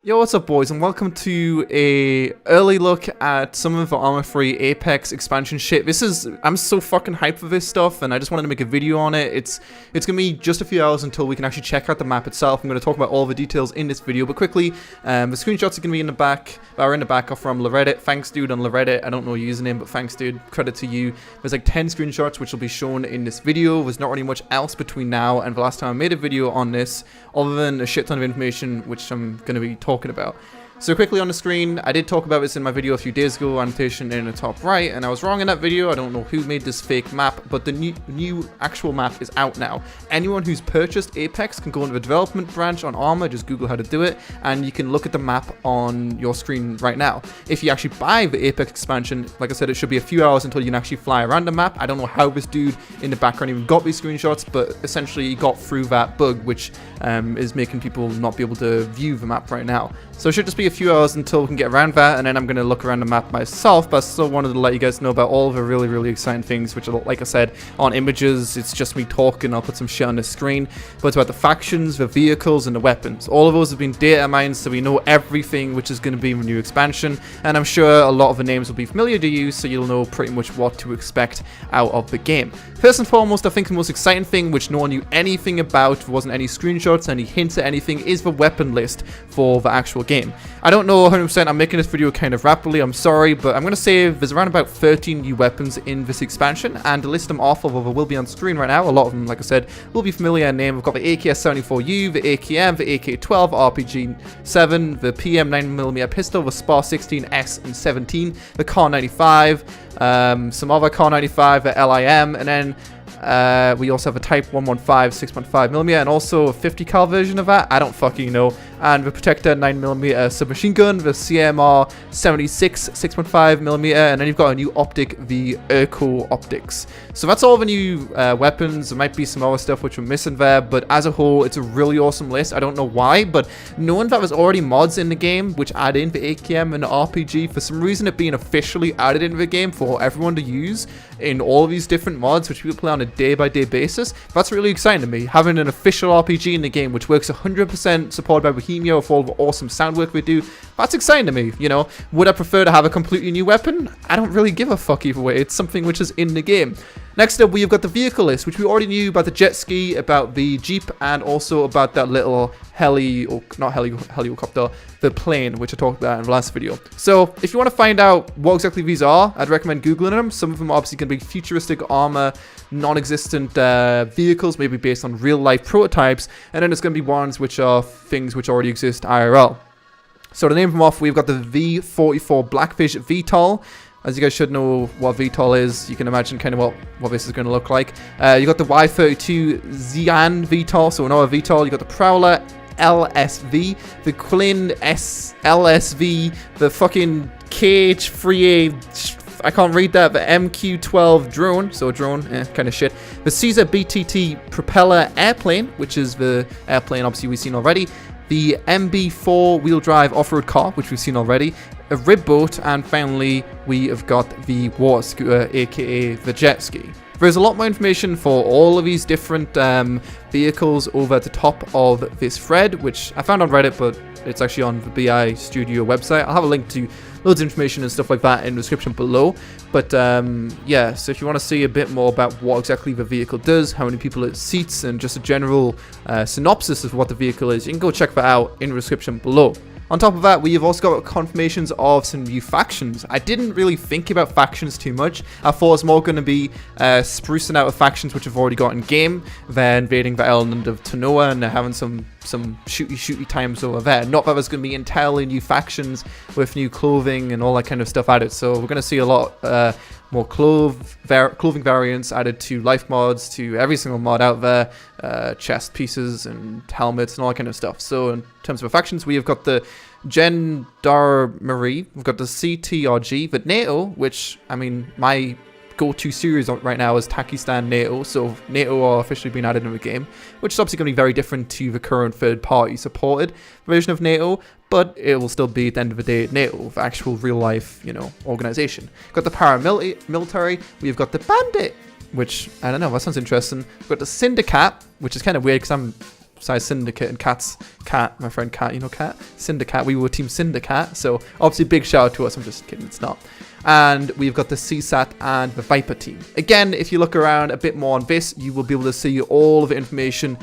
Yo, what's up boys, and welcome to a early look at some of the ARMA free Apex expansion shit. I'm so fucking hyped for this stuff, and I just wanted to make a video on it. It's gonna be just a few hours until we can actually check out the map itself. I'm gonna talk about all the details in this video, but quickly, the screenshots are gonna be in the back, are from Reddit. Thanks dude on Reddit, I don't know your username, but thanks dude, credit to you. There's like 10 screenshots which will be shown in this video. There's not really much else between now and the last time I made a video on this, other than a shit ton of information which I'm gonna be talking about. So quickly on the screen, I did talk about this in my video a few days ago, annotation in the top right, and I was wrong in that video. I don't know who made this fake map, but the new actual map is out now. Anyone who's purchased Apex can go into the development branch on ARMA, just Google how to do it, and you can look at the map on your screen right now. If you actually buy the Apex expansion, like I said, it should be a few hours until you can actually fly around the map. I don't know how this dude in the background even got these screenshots, but essentially he got through that bug, which is making people not be able to view the map right now. So it should just be a few hours until we can get around that, and then I'm going to look around the map myself, but I still wanted to let you guys know about all the really exciting things, which are, like I said, on images. It's just me talking. I'll put some shit on the screen, but it's about the factions, the vehicles, and the weapons. All of those have been data mined, so we know everything which is going to be in the new expansion, and I'm sure a lot of the names will be familiar to you, so you'll know pretty much what to expect out of the game. First and foremost, I think the most exciting thing, which no one knew anything about, wasn't any screenshots, any hints at anything, is the weapon list for the actual game. I don't know 100%, I'm making this video kind of rapidly, I'm sorry, but I'm going to say there's around about 13 new weapons in this expansion, and to list them off, although they will be on screen right now, a lot of them, like I said, will be familiar in name. We've got the AKS-74U, the AKM, the AK-12, RPG-7, the PM 9mm pistol, the SPAR 16S and 17, the Kar-95, some other Kar-95, the LIM, and then we also have a Type 115 6.5mm and also a 50 cal version of that. I don't fucking know. And the Protector 9mm submachine gun, the CMR 76 6.5mm, and then you've got a new optic, the Urco optics. So that's all the new weapons. There might be some other stuff which we're missing there, but as a whole, it's a really awesome list. I don't know why, but knowing that there's already mods in the game which add in the AKM and the RPG, for some reason it being officially added into the game for everyone to use in all of these different mods which people play on a day-by-day basis, that's really exciting to me. Having an official RPG in the game which works 100% supported by Bohemia with all the awesome sound work we do, that's exciting to me, you know. Would I prefer to have a completely new weapon? I don't really give a fuck either way. It's something which is in the game. Next up, we've got the vehicle list, which we already knew about the jet ski, about the Jeep, and also about that little helicopter, the plane, which I talked about in the last video. So if you want to find out what exactly these are, I'd recommend Googling them. Some of them are obviously going to be futuristic ARMA, non-existent vehicles, maybe based on real-life prototypes, and then there's going to be ones which are things which already exist IRL. So to name them off, we've got the V44 Blackfish VTOL. As you guys should know what VTOL is, you can imagine kind of what this is going to look like. You got the Y32 Xi'an VTOL, so another VTOL. You got the Prowler LSV, the Quilin LSV, the fucking KH-3A, I can't read that, the MQ-12 drone, so a drone, kind of shit. The Caesar BTT propeller airplane, which is the airplane obviously we've seen already. The MB4 wheel drive off-road car, which we've seen already. A rib boat, and finally we have got the water scooter, aka the jet ski. There's a lot more information for all of these different vehicles over at the top of this thread, which I found on Reddit, but it's actually on the BI Studio website. I'll have a link to loads of information and stuff like that in the description below. But yeah, so if you want to see a bit more about what exactly the vehicle does, how many people it seats, and just a general synopsis of what the vehicle is, you can go check that out in the description below. On top of that, we have also got confirmations of some new factions. I didn't really think about factions too much. I thought it's more going to be sprucing out of factions which have already got in game. They're invading the island of Tanoa and they're having some shooty times over there. Not that there's going to be entirely new factions with new clothing and all that kind of stuff added. So we're going to see a lot more clothing variants added to life mods, to every single mod out there, chest pieces and helmets and all that kind of stuff. So in terms of factions, we have got the Gendarmerie, we've got the CTRG, the NATO, which, I mean, my go-to series right now is Takistan NATO, so NATO are officially being added into the game, which is obviously going to be very different to the current third-party supported version of NATO, but it will still be, at the end of the day, NATO, the actual real-life, you know, organization. Got the paramilitary, we've got the Bandit, which, I don't know, that sounds interesting. We've got the Syndicate, which is kind of weird because I'm besides Syndicate and Cat, my friend Cat, you know Cat? Syndicate, we were Team Syndicate, so obviously big shout out to us. I'm just kidding, it's not. And we've got the CSAT and the Viper team. Again, if you look around a bit more on this, you will be able to see all of the information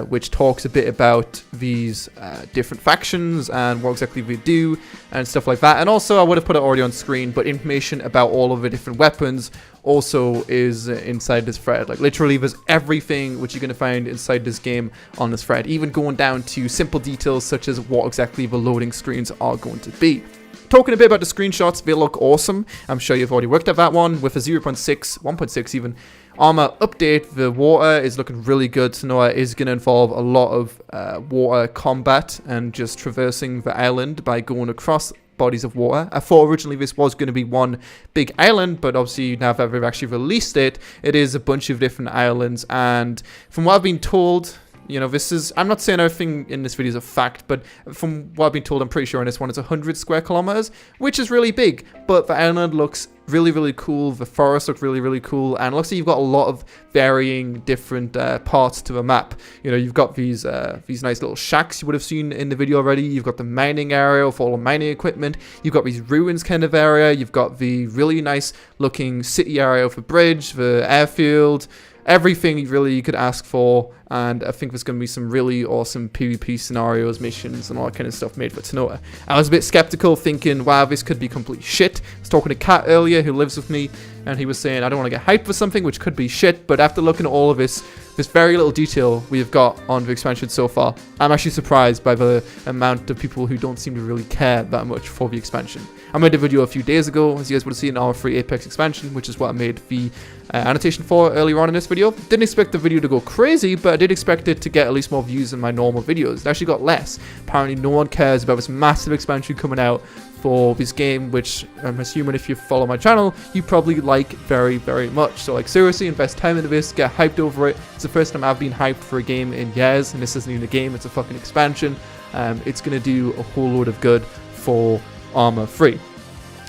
which talks a bit about these different factions and what exactly we do and stuff like that. And also, I would have put it already on screen, but information about all of the different weapons also is inside this thread. Like literally, there's everything which you're going to find inside this game on this thread, even going down to simple details such as what exactly the loading screens are going to be. Talking a bit about the screenshots, they look awesome. I'm sure you've already worked at that one with a 0.6, 1.6 even ARMA update. The water is looking really good. Tanoa is going to involve a lot of water combat and just traversing the island by going across bodies of water. I thought originally this was going to be one big island, but obviously now that they've actually released it, it is a bunch of different islands. And from what I've been told, you know, this is, I'm not saying everything in this video is a fact, but from what I've been told, I'm pretty sure on this one it's 100 square kilometers, which is really big. But the island looks really, really cool. The forest looks really, really cool. And it looks like you've got a lot of varying different parts to the map. You know, you've got these nice little shacks you would have seen in the video already. You've got the mining area with all the mining equipment. You've got these ruins kind of area. You've got the really nice looking city area with the bridge, the airfield, everything really you could ask for. And I think there's going to be some really awesome PvP scenarios, missions, and all that kind of stuff made for Tanoa. I was a bit skeptical, thinking, wow, this could be complete shit. I was talking to Kat earlier, who lives with me, and he was saying, I don't want to get hyped for something which could be shit. But after looking at all of this very little detail we have got on the expansion so far, I'm actually surprised by the amount of people who don't seem to really care that much for the expansion. I made a video a few days ago, as you guys would have seen, our free Apex expansion, which is what I made the annotation for earlier on in this video. Didn't expect the video to go crazy, but I did expect it to get at least more views than my normal videos. It actually got less. Apparently no one cares about this massive expansion coming out for this game, which I'm assuming if you follow my channel, you probably like very, very much. So like seriously, invest time into this, get hyped over it. It's the first time I've been hyped for a game in years, and this isn't even a game, it's a fucking expansion. It's going to do a whole load of good for ARMA 3.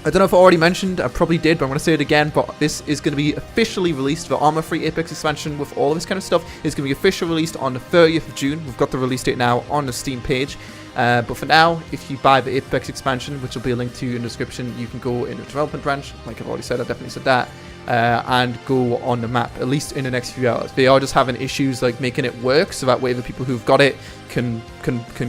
I don't know if I already mentioned, I probably did, but I'm going to say it again, but this is going to be officially released, the ARMA 3 Apex expansion with all of this kind of stuff is going to be officially released on the 30th of June. We've got the release date now on the Steam page. But for now, if you buy the Apex expansion, which will be a link to in the description, you can go in the development branch, like I've already said, I definitely said that, and go on the map, at least in the next few hours. They are just having issues like making it work, so that way the people who've got it can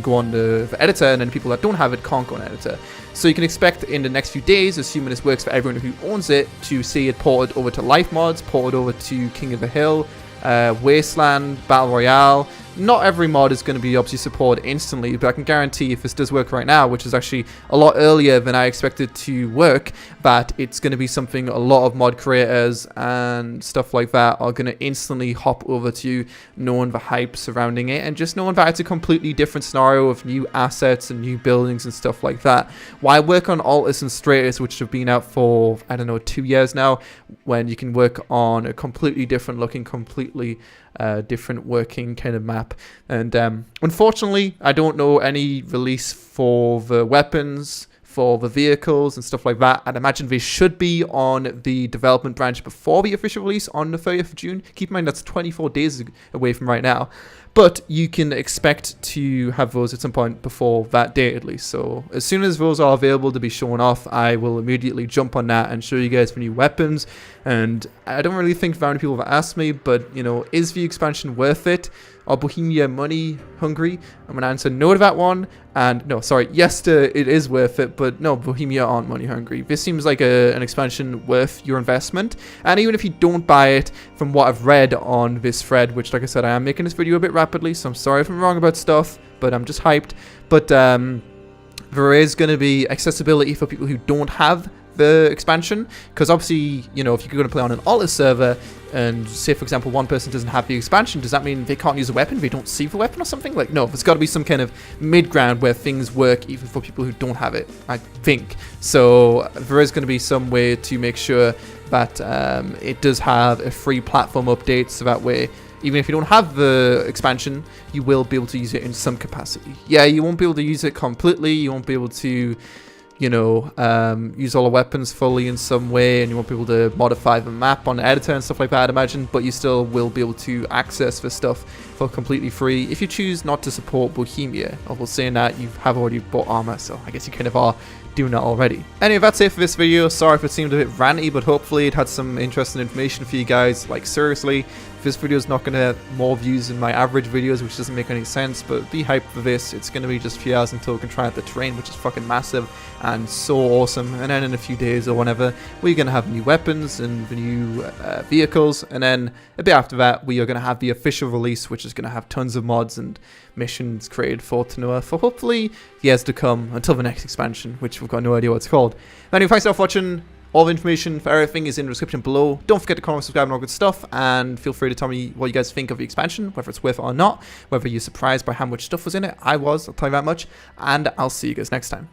go on the editor, and then people that don't have it can't go on editor. So you can expect in the next few days, assuming this works for everyone who owns it, to see it ported over to Life Mods, ported over to King of the Hill, Wasteland, Battle Royale. Not every mod is going to be obviously supported instantly, but I can guarantee if this does work right now, which is actually a lot earlier than I expected to work, that it's going to be something a lot of mod creators and stuff like that are going to instantly hop over to, knowing the hype surrounding it and just knowing that it's a completely different scenario of new assets and new buildings and stuff like that. Why work on Altus and Stratus, which have been out for, I don't know, 2 years now, when you can work on a completely different looking, completely different working kind of map. And unfortunately, I don't know any release for the weapons, for the vehicles and stuff like that. I'd imagine they should be on the development branch before the official release on the 30th of June. Keep in mind that's 24 days away from right now. But you can expect to have those at some point before that date at least. So as soon as those are available to be shown off, I will immediately jump on that and show you guys the new weapons. And I don't really think very many people have asked me, but you know, is the expansion worth it? Are Bohemia money hungry? I'm going to answer no to that one. And no, sorry, yes to it is worth it, but no, Bohemia aren't money hungry. This seems like an expansion worth your investment. And even if you don't buy it, from what I've read on this thread, which like I said, I am making this video a bit rapidly, so I'm sorry if I'm wrong about stuff, but I'm just hyped. But there is going to be accessibility for people who don't have the expansion, because obviously, you know, if you're going to play on an Altus server and say for example one person doesn't have the expansion, does that mean they can't use a weapon, they don't see the weapon or something? Like, no, there's got to be some kind of mid-ground where things work even for people who don't have it, I think. So there is going to be some way to make sure that it does have a free platform update, so that way even if you don't have the expansion, you will be able to use it in some capacity. Yeah, you won't be able to use it completely, you won't be able to, you know, use all the weapons fully in some way, and you won't be able to modify the map on the editor and stuff like that, I'd imagine, but you still will be able to access this stuff for completely free if you choose not to support Bohemia, although saying that you have already bought ARMA, so I guess you kind of are doing that already. Anyway, that's it for this video. Sorry if it seemed a bit ranty, but hopefully it had some interesting information for you guys. Like, seriously, this video is not going to have more views than my average videos, which doesn't make any sense, but be hyped for this. It's going to be just a few hours until we can try out the terrain, which is fucking massive and so awesome. And then in a few days or whenever, we're going to have new weapons and the new vehicles, and then a bit after that, we are going to have the official release, which is going to have tons of mods and missions created for Tanoa for hopefully years to come, until the next expansion, which we've got no idea what it's called. Anyway, thanks for watching. All the information for everything is in the description below. Don't forget to comment, subscribe, and all good stuff. And feel free to tell me what you guys think of the expansion, whether it's worth it or not, whether you're surprised by how much stuff was in it. I was, I'll tell you that much. And I'll see you guys next time.